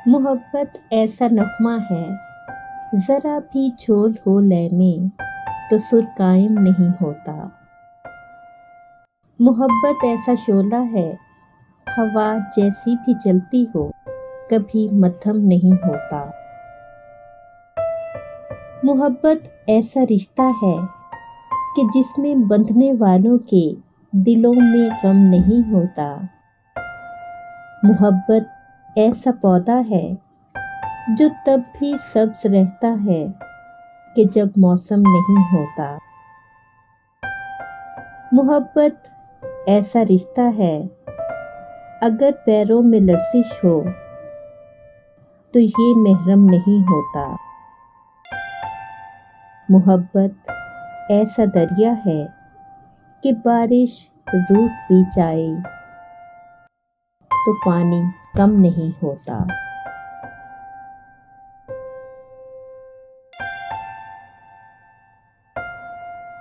محبت ایسا نغمہ ہے، ذرا بھی جھول ہو لے میں تو سر قائم نہیں ہوتا۔ محبت ایسا شعلہ ہے، ہوا جیسی بھی چلتی ہو کبھی مدھم نہیں ہوتا۔ محبت ایسا رشتہ ہے کہ جس میں بندھنے والوں کے دلوں میں غم نہیں ہوتا۔ محبت ایسا پودا ہے جو تب بھی سبز رہتا ہے کہ جب موسم نہیں ہوتا۔ محبت ایسا رشتہ ہے، اگر پیروں میں لرزش ہو تو یہ محرم نہیں ہوتا۔ محبت ایسا دریا ہے کہ بارش روٹھ بھی جائے تو پانی کم نہیں ہوتا۔